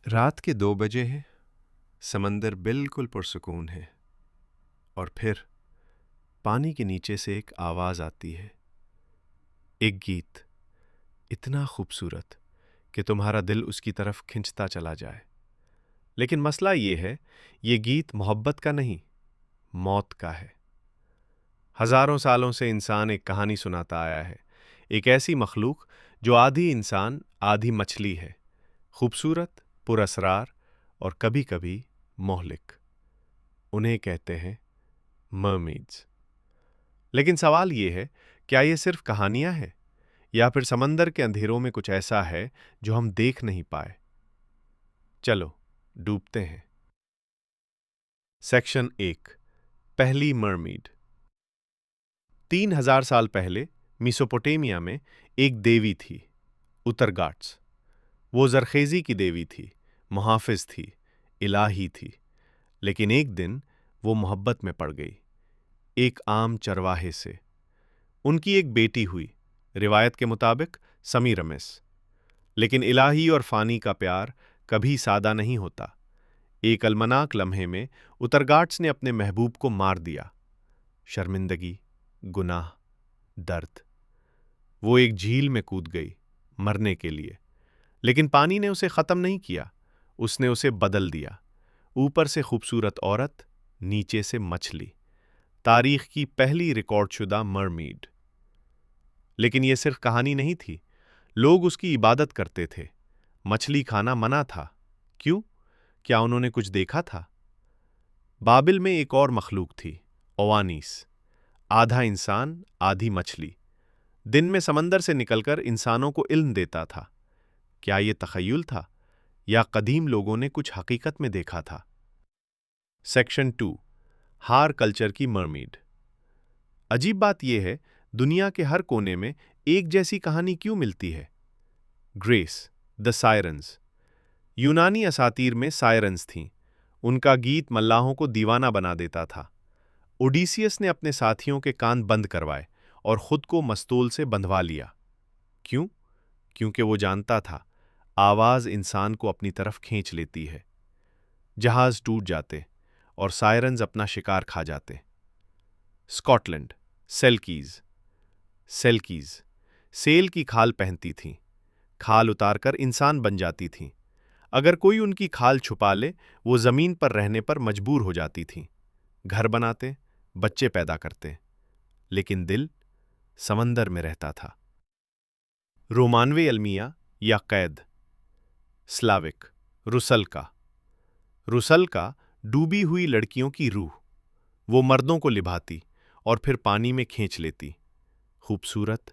رات کے 2 بجے ہیں، سمندر بالکل پرسکون ہے، اور پھر پانی کے نیچے سے ایک آواز آتی ہے، ایک گیت، اتنا خوبصورت کہ تمہارا دل اس کی طرف کھنچتا چلا جائے۔ لیکن مسئلہ یہ ہے، یہ گیت محبت کا نہیں، موت کا ہے۔ ہزاروں سالوں سے انسان ایک کہانی سناتا آیا ہے، ایک ایسی مخلوق جو آدھی انسان آدھی مچھلی ہے، خوبصورت، پر اسرار اور کبھی کبھی مہلک۔ انہیں کہتے ہیں مرمیڈز۔ لیکن سوال یہ ہے، کیا یہ صرف کہانیاں ہیں، یا پھر سمندر کے اندھیروں میں کچھ ایسا ہے جو ہم دیکھ نہیں پائے؟ چلو ڈوبتے ہیں۔ سیکشن 1، پہلی مرمیڈ۔ 3000 سال پہلے میسوپوٹیمیا میں ایک دیوی تھی، اترگاٹس۔ وہ زرخیزی کی دیوی تھی، محافظ تھی، الہی تھی۔ لیکن ایک دن وہ محبت میں پڑ گئی، ایک عام چرواہے سے۔ ان کی ایک بیٹی ہوئی، روایت کے مطابق سمیرمس۔ لیکن الہی اور فانی کا پیار کبھی سادہ نہیں ہوتا۔ ایک المناک لمحے میں اترگاٹس نے اپنے محبوب کو مار دیا۔ شرمندگی، گناہ، درد۔ وہ ایک جھیل میں کود گئی، مرنے کے لیے۔ لیکن پانی نے اسے ختم نہیں کیا، اس نے اسے بدل دیا۔ اوپر سے خوبصورت عورت، نیچے سے مچھلی، تاریخ کی پہلی ریکارڈ شدہ مرمیڈ۔ لیکن یہ صرف کہانی نہیں تھی، لوگ اس کی عبادت کرتے تھے۔ مچھلی کھانا منع تھا۔ کیوں؟ کیا انہوں نے کچھ دیکھا تھا؟ بابل میں ایک اور مخلوق تھی، اوانیس، آدھا انسان آدھی مچھلی۔ دن میں سمندر سے نکل کر انسانوں کو علم دیتا تھا۔ کیا یہ تخیل تھا، یا قدیم لوگوں نے کچھ حقیقت میں دیکھا تھا؟ سیکشن 2، ہار کلچر کی مرمیڈ۔ عجیب بات یہ ہے، دنیا کے ہر کونے میں ایک جیسی کہانی کیوں ملتی ہے؟ گریس، دی سائرنز۔ یونانی اساطیر میں سائرنز تھیں۔ ان کا گیت ملاحوں کو دیوانہ بنا دیتا تھا۔ اوڈیسیس نے اپنے ساتھیوں کے کان بند کروائے اور خود کو مستول سے بندھوا لیا۔ کیوں؟ کیونکہ وہ جانتا تھا، آواز انسان کو اپنی طرف کھینچ لیتی ہے۔ جہاز ٹوٹ جاتے اور سائرنز اپنا شکار کھا جاتے۔ Scotland, selkies. Selkies seal کی کھال پہنتی تھیں، کھال اتار کر انسان بن جاتی تھیں۔ اگر کوئی ان کی کھال چھپا لے، وہ زمین پر رہنے پر مجبور ہو جاتی تھیں۔ گھر بناتے، بچے پیدا کرتے، لیکن دل سمندر میں رہتا تھا۔ رومانوی المیہ یا قید۔ سلاوک، رسلکا۔ رسلکا ڈوبی ہوئی لڑکیوں کی روح۔ وہ مردوں کو لبھاتی اور پھر پانی میں کھینچ لیتی۔ خوبصورت،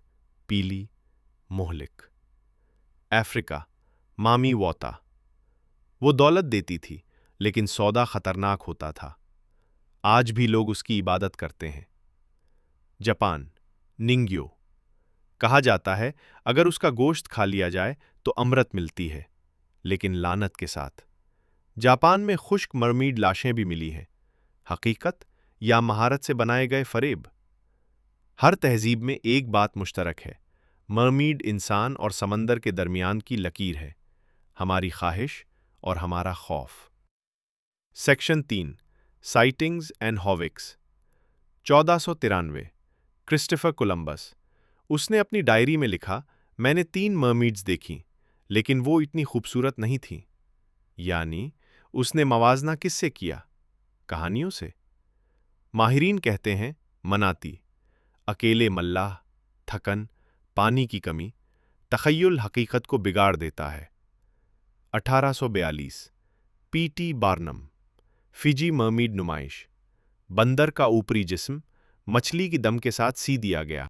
پیلی، مہلک۔ افریقہ، مامی واتا۔ وہ دولت دیتی تھی، لیکن سودا خطرناک ہوتا تھا۔ آج بھی لوگ اس کی عبادت کرتے ہیں۔ جاپان، ننگیو۔ کہا جاتا ہے، اگر اس کا گوشت کھا لیا جائے تو امرت ملتی ہے، لیکن لعنت کے ساتھ۔ جاپان میں خشک مرمیڈ لاشیں بھی ملی ہیں۔ حقیقت یا مہارت سے بنائے گئے فریب؟ ہر تہذیب میں ایک بات مشترک ہے، مرمیڈ انسان اور سمندر کے درمیان کی لکیر ہے، ہماری خواہش اور ہمارا خوف۔ Section 3، sightings and hoaxes. 1493، Christopher Columbus. اس نے اپنی ڈائری میں لکھا، میں نے 3 مرمیڈز دیکھیں، لیکن وہ اتنی خوبصورت نہیں تھیں۔ یعنی اس نے موازنہ کس سے کیا؟ کہانیوں سے۔ ماہرین کہتے ہیں مناتی، اکیلے ملاح، تھکن، پانی کی کمی، تخیل حقیقت کو بگاڑ دیتا ہے۔ 1842، پی ٹی بارنم۔ فجی مرمیڈ نمائش۔ بندر کا اوپری جسم مچھلی کی دم کے ساتھ سی دیا گیا۔